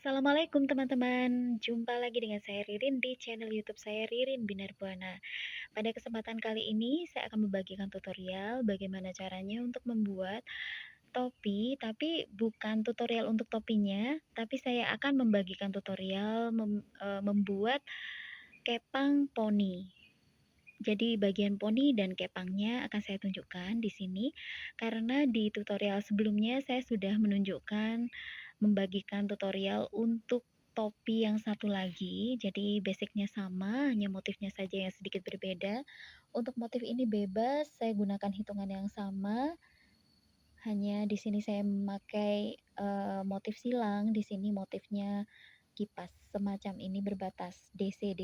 Assalamualaikum teman-teman, jumpa lagi dengan saya Ririn di channel YouTube saya Ririn Binar Buana. Pada kesempatan kali ini saya akan membagikan tutorial bagaimana caranya untuk membuat topi, tapi bukan tutorial untuk topinya, tapi saya akan membagikan tutorial membuat kepang poni. Jadi bagian poni dan kepangnya akan saya tunjukkan di sini karena di tutorial sebelumnya saya sudah menunjukkan membagikan tutorial untuk topi yang satu lagi. Jadi basicnya sama, hanya motifnya saja yang sedikit berbeda. Untuk motif ini bebas, saya gunakan hitungan yang sama. Hanya di sini saya memakai motif silang, di sini motifnya kipas semacam ini berbatas DC.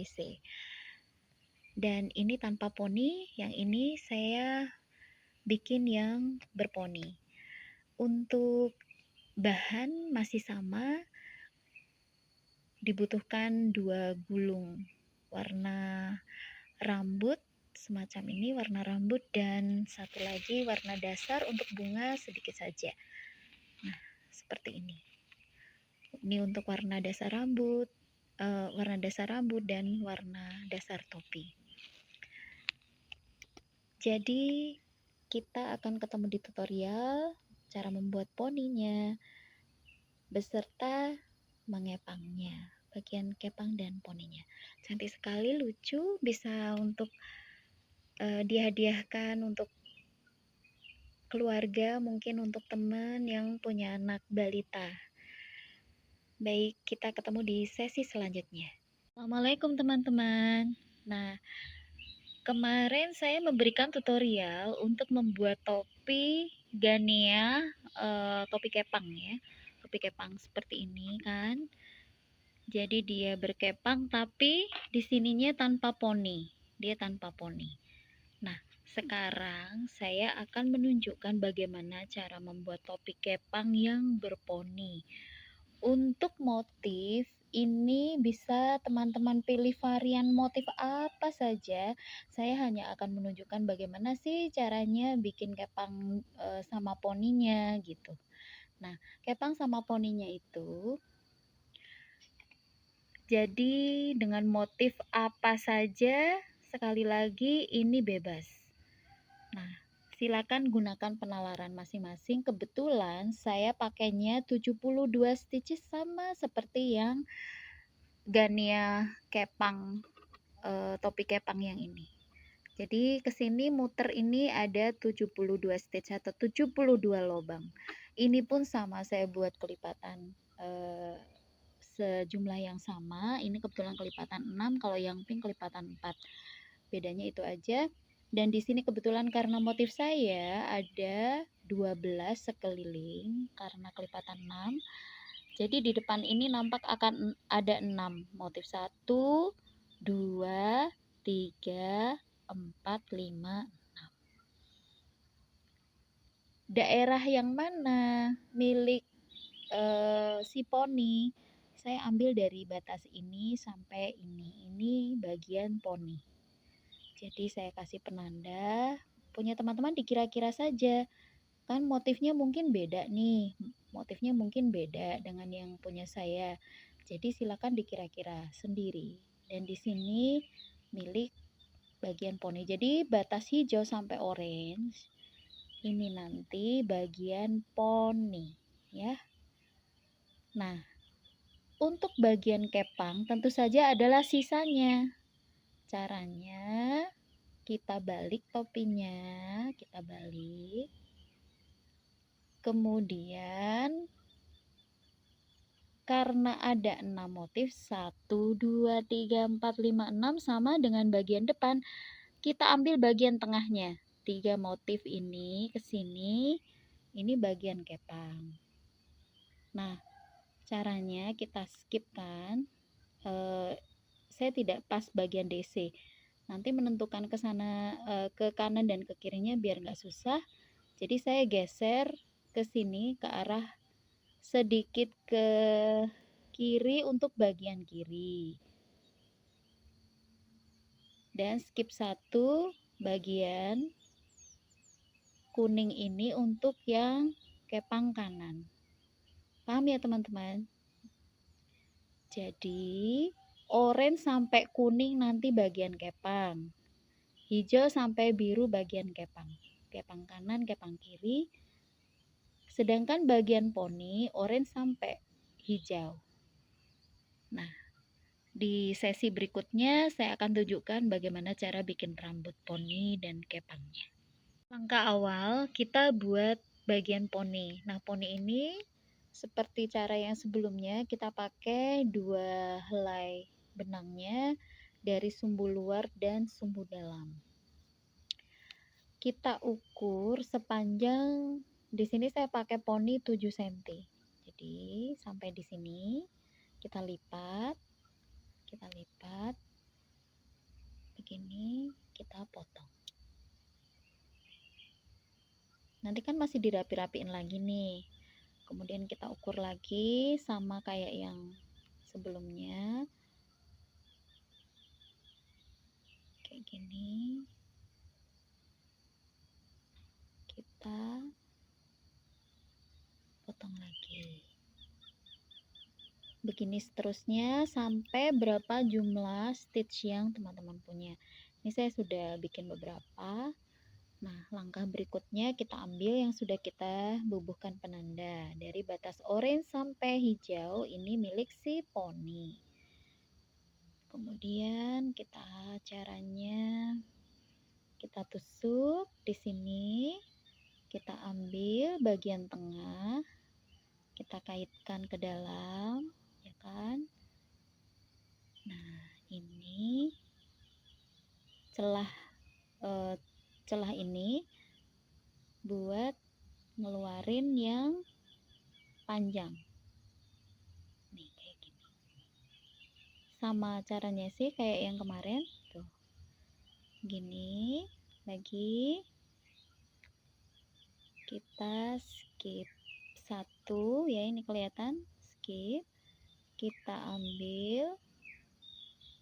Dan ini tanpa poni, yang ini saya bikin yang berponi. Untuk bahan masih sama, dibutuhkan 2 gulung warna rambut semacam ini, warna rambut, dan satu lagi warna dasar untuk bunga sedikit saja. Nah, seperti ini. Ini untuk warna dasar rambut, dan warna dasar topi. Jadi kita akan ketemu di tutorial cara membuat poninya beserta mengepangnya, bagian kepang dan poninya. Cantik sekali, lucu, bisa untuk dihadiahkan untuk keluarga, mungkin untuk teman yang punya anak balita. Baik, kita ketemu di sesi selanjutnya. Assalamualaikum teman-teman. Nah, kemarin saya memberikan tutorial untuk membuat topi Gania, topi kepang ya. Topi kepang seperti ini kan. Jadi dia berkepang tapi di sininya tanpa poni. Dia tanpa poni. Nah, sekarang saya akan menunjukkan bagaimana cara membuat topi kepang yang berponi. Untuk motif ini bisa teman-teman pilih varian motif apa saja. Saya hanya akan menunjukkan bagaimana sih caranya bikin kepang sama poninya gitu. Nah, kepang sama poninya itu jadi dengan motif apa saja, sekali lagi ini bebas. Nah, silakan gunakan penalaran masing-masing. Kebetulan saya pakainya 72 stitches sama seperti yang Gania kepang, topi kepang yang ini. Jadi kesini muter ini ada 72 stitch atau 72 lubang. Ini pun sama, saya buat kelipatan sejumlah yang sama. Ini kebetulan kelipatan 6, kalau yang pink kelipatan 4. Bedanya itu aja. Dan di sini kebetulan karena motif saya ada 12 sekeliling karena kelipatan 6. Jadi di depan ini nampak akan ada 6 motif. 1, 2, 3, 4, 5, 6. Daerah yang mana milik si poni? Saya ambil dari batas ini sampai ini. Ini bagian poni. Jadi saya kasih penanda. Punya teman-teman dikira-kira saja. Kan motifnya mungkin beda nih. Motifnya mungkin beda dengan yang punya saya. Jadi silakan dikira-kira sendiri. Dan di sini milik bagian poni. Jadi batas hijau sampai orange ini nanti bagian poni ya. Nah, untuk bagian kepang tentu saja adalah sisanya. Caranya kita balik topinya, kita balik. Kemudian karena ada 6 motif, 1, 2, 3, 4, 5, 6 sama dengan bagian depan. Kita ambil bagian tengahnya. 3 motif ini ke sini, ini bagian kepang. Nah, caranya kita skip kan. Saya tidak pas bagian DC. Nanti menentukan ke sana, ke kanan dan ke kirinya biar nggak susah. Jadi saya geser ke sini ke arah sedikit ke kiri untuk bagian kiri. Dan skip 1 bagian kuning ini untuk yang kepang kanan. Paham ya teman-teman? Jadi orange sampai kuning nanti bagian kepang, hijau sampai biru bagian kepang, kepang kanan, kepang kiri. Sedangkan bagian poni orange sampai hijau. Nah, di sesi berikutnya saya akan tunjukkan bagaimana cara bikin rambut poni dan kepangnya. Langkah awal kita buat bagian poni. Nah, poni ini seperti cara yang sebelumnya, kita pakai 2 helai benangnya dari sumbu luar dan sumbu dalam. Kita ukur sepanjang, di sini saya pakai poni 7 cm. Jadi sampai di sini kita lipat begini, kita potong. Nanti kan masih dirapi-rapiin lagi nih. Kemudian kita ukur lagi sama kayak yang sebelumnya, kayak gini. Kita potong lagi. Begini seterusnya sampai berapa jumlah stitch yang teman-teman punya. Ini saya sudah bikin beberapa. Nah, langkah berikutnya kita ambil yang sudah kita bubuhkan penanda. Dari batas orange sampai hijau ini milik si poni. Kemudian caranya kita tusuk di sini. Kita ambil bagian tengah, kita kaitkan ke dalam, ya kan? Nah, ini celah ini buat ngeluarin yang panjang. Nih, kayak gini. Sama caranya sih kayak yang kemarin, tuh. Gini, lagi kita skip satu ya, ini kelihatan skip. Kita ambil,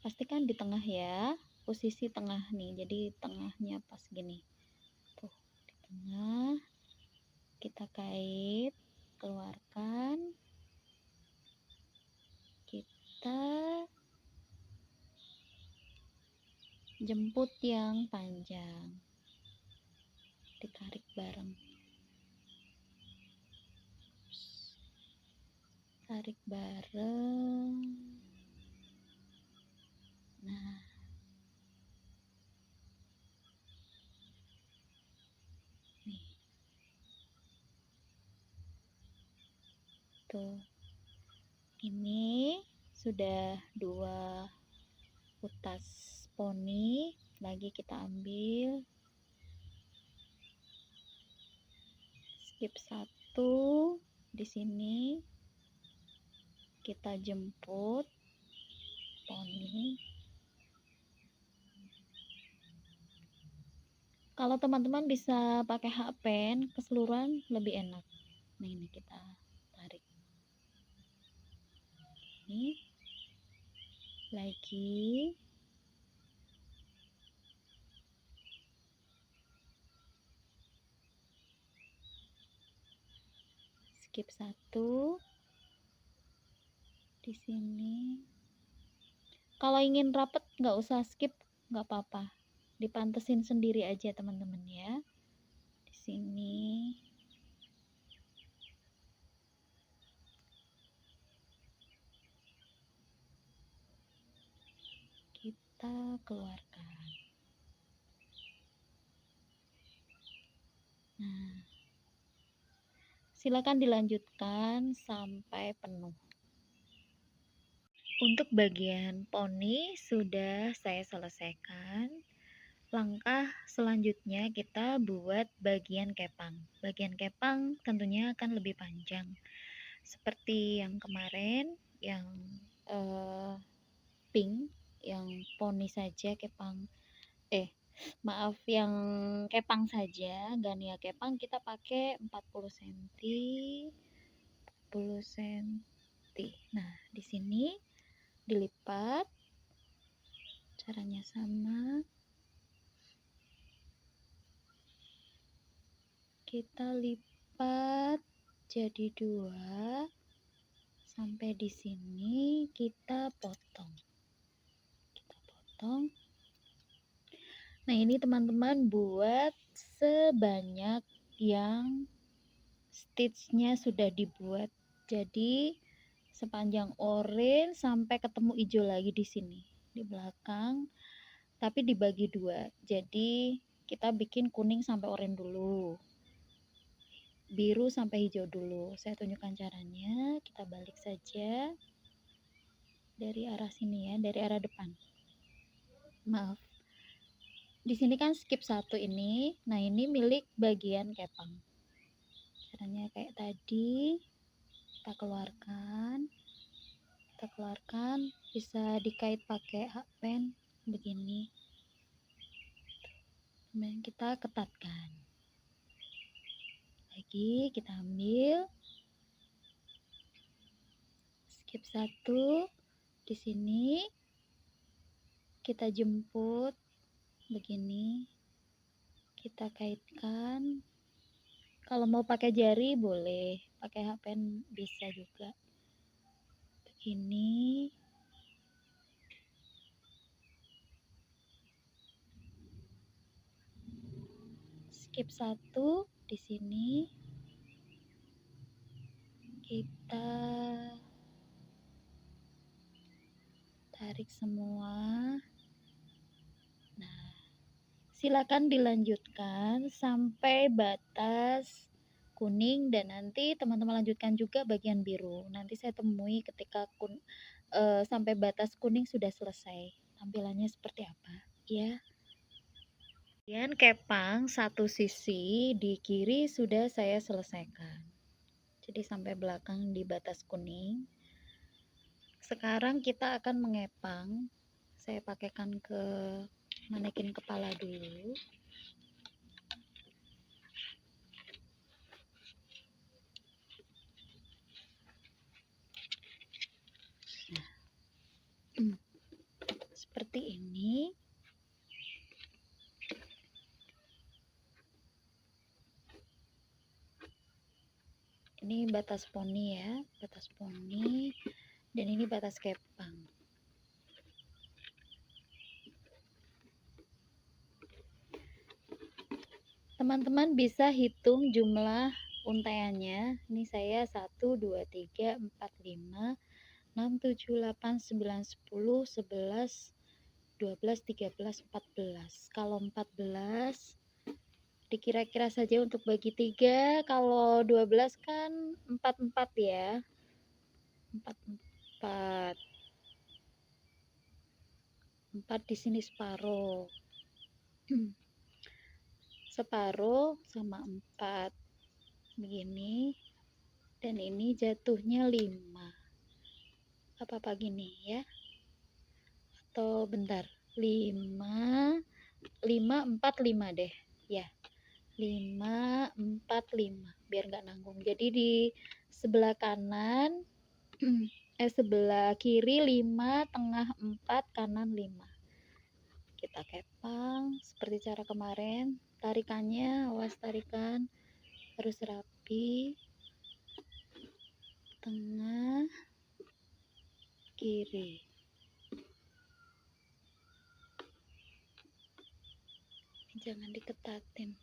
pastikan di tengah ya, posisi tengah nih, jadi tengahnya pas gini tuh, di tengah. Kita kait, keluarkan, kita jemput yang panjang, ditarik bareng, tarik bareng. Nah, nih tuh, ini sudah 2 utas poni. Lagi kita ambil, skip satu di sini, kita jemput poni. Kalau teman-teman bisa pakai hakpen keseluruhan lebih enak. Nah, ini kita tarik ini lagi, skip satu di sini. Kalau ingin rapet nggak usah skip, nggak apa-apa, dipantesin sendiri aja teman-teman ya. Di sini kita keluarkan. Nah, silakan dilanjutkan sampai penuh. Untuk bagian poni sudah saya selesaikan. Langkah selanjutnya kita buat bagian kepang. Bagian kepang tentunya akan lebih panjang. Seperti yang kemarin, yang pink, yang poni saja kepang. Maaf, yang kepang saja, Gania kepang kita pakai 40 cm. 40 cm. Nah, di sini dilipat, caranya sama, kita lipat jadi 2 sampai Sampai di sini kita potong. Nah, ini teman-teman buat sebanyak yang stitchnya sudah dibuat. Jadi sepanjang oranye sampai ketemu hijau lagi di sini di belakang, tapi dibagi dua. Jadi kita bikin kuning sampai oranye dulu, biru sampai hijau dulu. Saya tunjukkan caranya. Kita balik saja dari arah sini ya, dari arah depan. Maaf, di sini kan skip satu ini. Nah, ini milik bagian kepang. Caranya kayak tadi, kita keluarkan, bisa dikait pakai hakpen begini, kemudian kita ketatkan lagi. Kita ambil skip satu, di sini kita jemput begini, kita kaitkan. Kalau mau pakai jari boleh, pakai hakpen bisa juga begini. Skip satu, di sini kita tarik semua. Nah, silakan dilanjutkan sampai batas kuning dan nanti teman-teman lanjutkan juga bagian biru. Nanti saya temui ketika sampai batas kuning sudah selesai. Tampilannya seperti apa ya. Kemudian kepang satu sisi di kiri sudah saya selesaikan. Jadi sampai belakang di batas kuning. Sekarang kita akan mengepang. Saya pakaikan ke manekin kepala dulu. Nah, seperti ini. Ini batas poni ya, batas poni, dan ini batas kepang. Teman-teman bisa hitung jumlah untaiannya. Ini saya 1, 2, 3, 4, 5, 6, 7, 8, 9, 10, 11, 12, 13, 14. Kalau 14 dikira-kira saja untuk bagi 3. Kalau 12 kan 4 ya. 4 di sini separuh. Separuh sama 4 begini, dan ini jatuhnya 5 apa gini ya, atau bentar, 5 4 5 deh ya, 5 4 5 biar nggak nanggung. Jadi di sebelah kanan sebelah kiri 5, tengah 4, kanan 5. Kita kepang seperti cara kemarin. Tarikannya, awas tarikan harus rapi. Tengah, kiri. Jangan diketatin.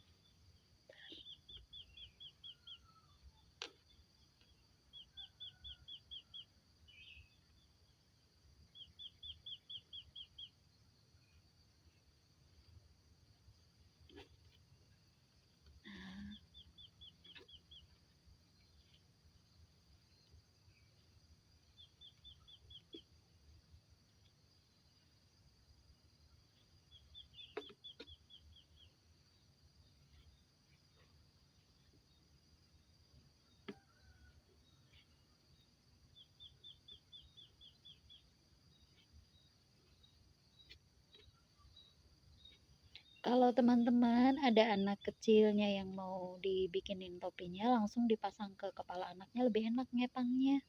Kalau teman-teman ada anak kecilnya yang mau dibikinin topinya, langsung dipasang ke kepala anaknya, lebih enak ngepangnya.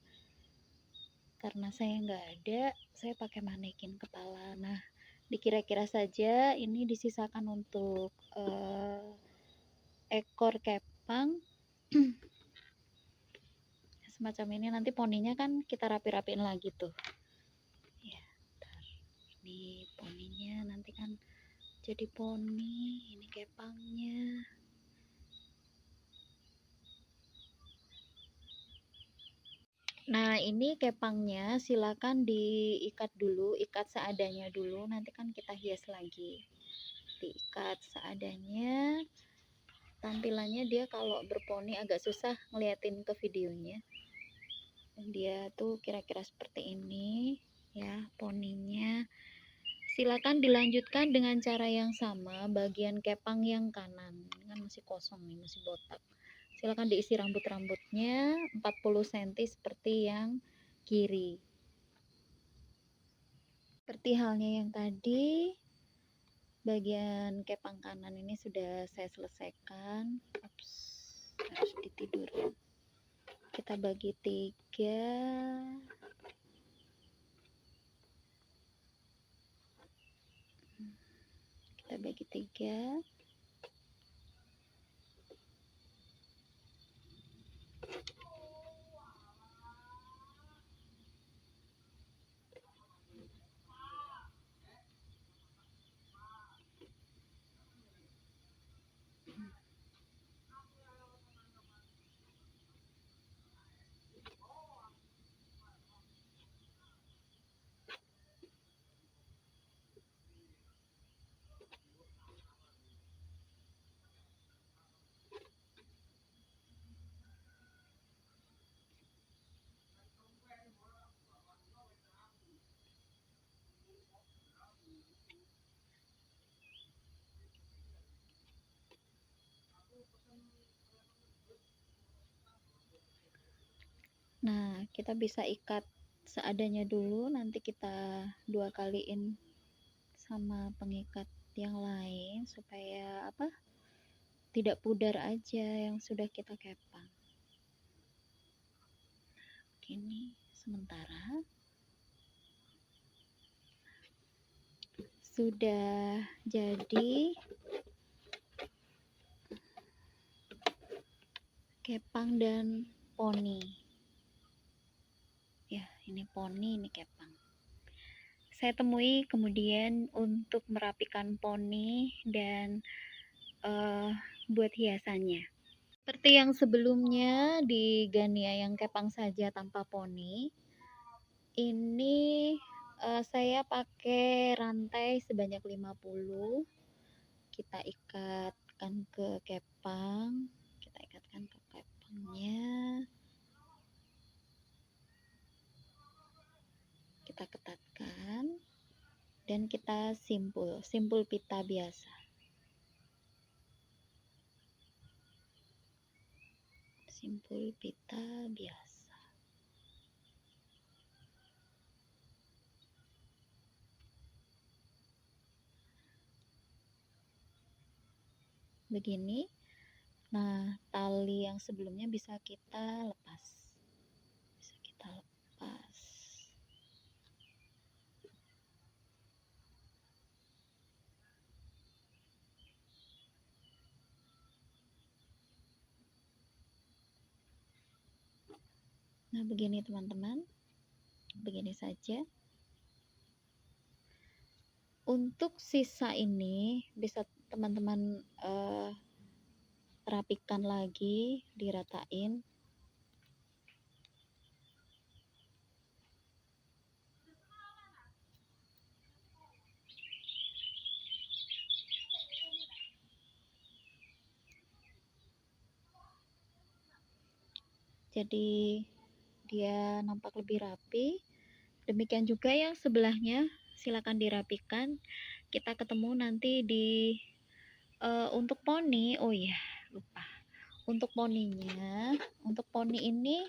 Karena saya nggak ada, saya pakai manekin kepala. Nah, dikira-kira saja ini disisakan untuk ekor kepang semacam ini. Nanti poninya kan kita rapi-rapiin lagi tuh ya. Ini poninya nanti kan jadi poni. Ini kepangnya. Nah, ini kepangnya silakan diikat dulu, ikat seadanya dulu, nanti kan kita hias lagi. Diikat seadanya. Tampilannya dia kalau berponi agak susah ngeliatin ke videonya. Dia tuh kira-kira seperti ini ya poninya. Silakan dilanjutkan dengan cara yang sama. Bagian kepang yang kanan ini kan masih kosong nih, masih botak. Silakan diisi rambut-rambutnya 40 cm seperti yang kiri. Seperti halnya yang tadi, bagian kepang kanan ini sudah saya selesaikan. Ups, harus ditidurin. Kita bagi 3. Kita bagi 3. Nah, kita bisa ikat seadanya dulu, nanti kita 2 kaliin sama pengikat yang lain supaya apa? Tidak pudar aja yang sudah kita kepang. Ini sementara sudah jadi kepang dan poni. Ya, ini poni, ini kepang. Saya temui kemudian untuk merapikan poni dan buat hiasannya. Seperti yang sebelumnya di Gania yang kepang saja tanpa poni. Ini saya pakai rantai sebanyak 50. Kita ikatkan ke kepang. Kita ikatkan ke kepangnya. Kita ketatkan dan kita simpul pita biasa. Simpul pita biasa. Begini. Nah, tali yang sebelumnya bisa kita lepas. Bisa kita lepas. Nah, begini teman-teman. Begini saja. Untuk sisa ini bisa teman-teman rapikan lagi, diratain. Jadi dia nampak lebih rapi. Demikian juga yang sebelahnya, silakan dirapikan. Kita ketemu nanti di untuk poni. Oh iya, lupa. Untuk poninya, untuk poni ini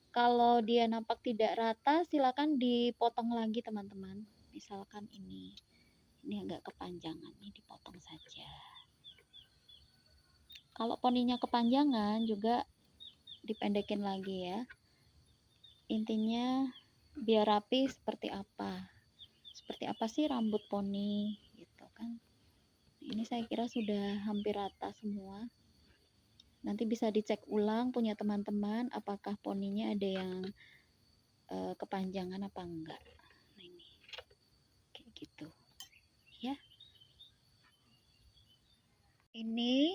kalau dia nampak tidak rata, silakan dipotong lagi teman-teman. Misalkan ini agak kepanjangan, ini dipotong saja. Kalau poninya kepanjangan juga dipendekin lagi ya. Intinya biar rapi seperti apa. Seperti apa sih rambut poni gitu kan. Ini saya kira sudah hampir rata semua. Nanti bisa dicek ulang punya teman-teman apakah poninya ada yang kepanjangan apa enggak. Nah, ini kayak gitu ya. Ini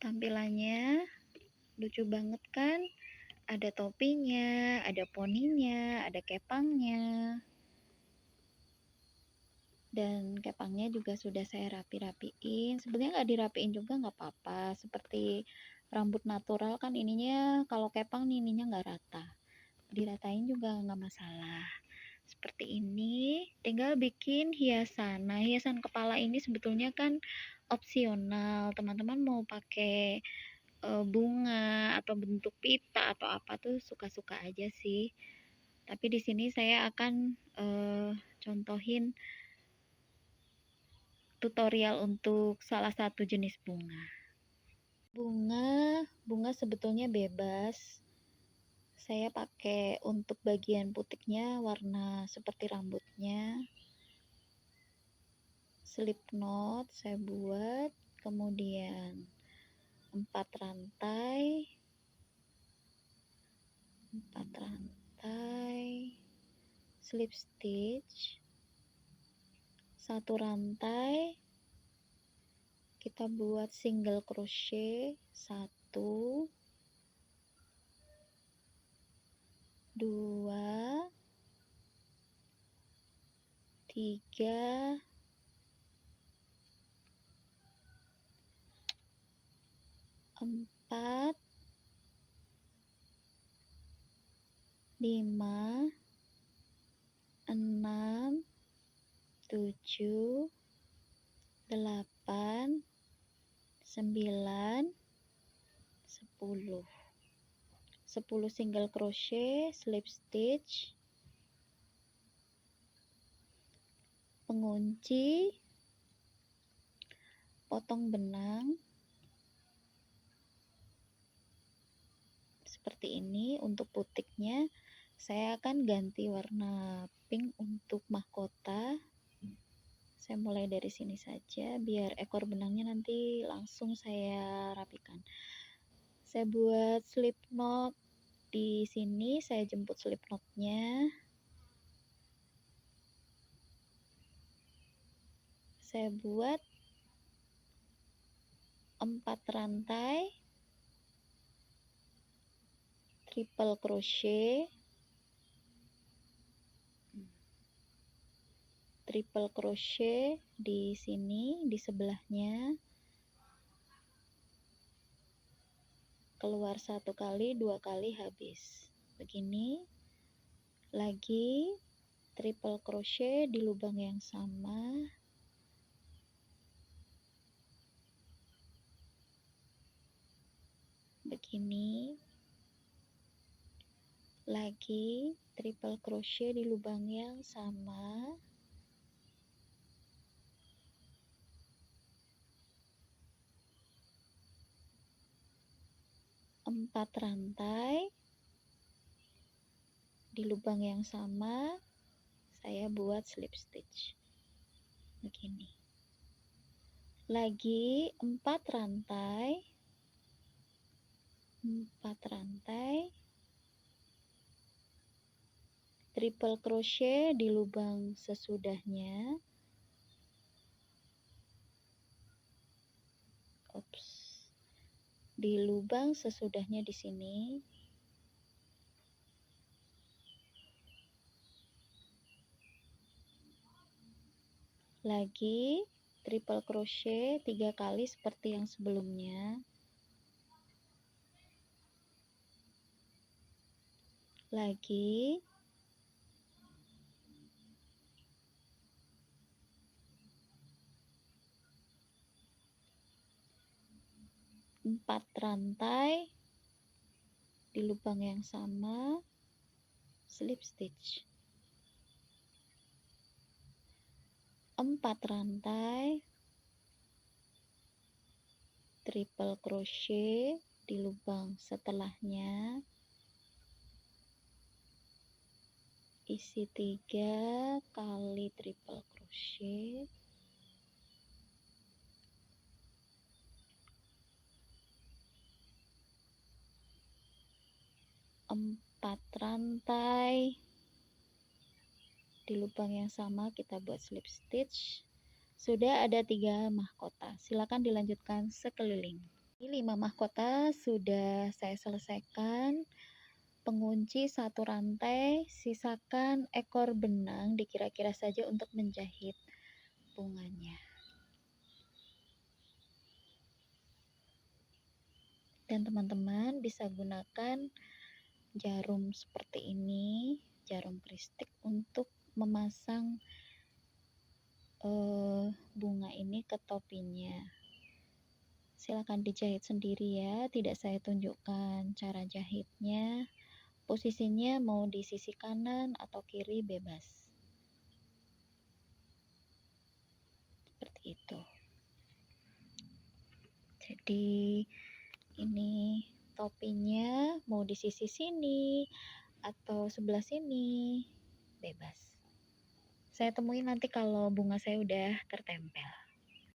tampilannya lucu banget kan? Ada topinya, ada poninya, ada kepangnya. Dan kepangnya juga sudah saya rapi-rapiin. Sebenarnya nggak dirapiin juga nggak apa-apa. Seperti rambut natural kan ininya, kalau kepang nih ininya nggak rata. Diratain juga nggak masalah. Seperti ini, tinggal bikin hiasan. Nah, hiasan kepala ini sebetulnya kan opsional. Teman-teman mau pakai bunga atau bentuk pita atau apa tuh suka-suka aja sih. Tapi di sini saya akan contohin tutorial untuk salah satu jenis bunga. Bunga sebetulnya bebas. Saya pakai untuk bagian putiknya warna seperti rambutnya. Slip knot saya buat, kemudian 4 rantai, slip stitch, 1 rantai, kita buat single crochet 1, 2, 3, 4, 5, 6, 7, 8, 9, 10. 10 single crochet, slip stitch, pengunci, potong benang seperti ini. Untuk putiknya saya akan ganti warna pink untuk mahkota. Saya mulai dari sini saja biar ekor benangnya nanti langsung saya rapikan. Saya buat slip knot di sini, saya jemput slip knotnya. Saya buat 4 rantai triple crochet, di sini, di sebelahnya, keluar 1 kali, 2 kali, habis begini. Lagi triple crochet di lubang yang sama, begini. Lagi triple crochet di lubang yang sama, empat rantai di lubang yang sama, saya buat slip stitch begini. Lagi 4 rantai, triple crochet di lubang sesudahnya. Di lubang sesudahnya di sini. Lagi triple crochet 3 kali seperti yang sebelumnya. Lagi empat rantai di lubang yang sama, slip stitch. 4 rantai triple crochet di lubang setelahnya, isi 3 kali triple crochet, 4 rantai. Di lubang yang sama kita buat slip stitch. Sudah ada 3 mahkota. Silakan dilanjutkan sekeliling. Ini 5 mahkota sudah saya selesaikan. Pengunci 1 rantai, sisakan ekor benang dikira-kira saja untuk menjahit bunganya. Dan teman-teman bisa gunakan jarum seperti ini, jarum kristik untuk memasang bunga ini ke topinya. Silakan dijahit sendiri ya, tidak saya tunjukkan cara jahitnya. Posisinya mau di sisi kanan atau kiri bebas. Seperti itu. Jadi ini topinya mau di sisi sini atau sebelah sini bebas. Saya temuin nanti kalau bunga saya udah tertempel.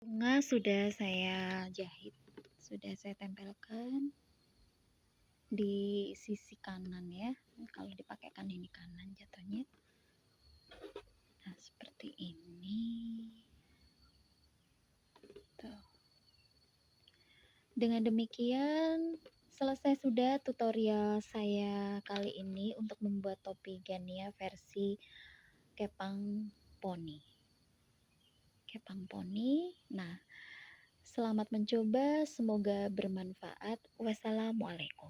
Bunga sudah saya jahit, sudah saya tempelkan di sisi kanan ya. Kalau dipakaikan ini kanan jatuhnya. Nah, seperti ini. Tuh. Dengan demikian, selesai sudah tutorial saya kali ini untuk membuat topi Gania versi kepang poni. Kepang poni. Nah, selamat mencoba, semoga bermanfaat. Wassalamualaikum.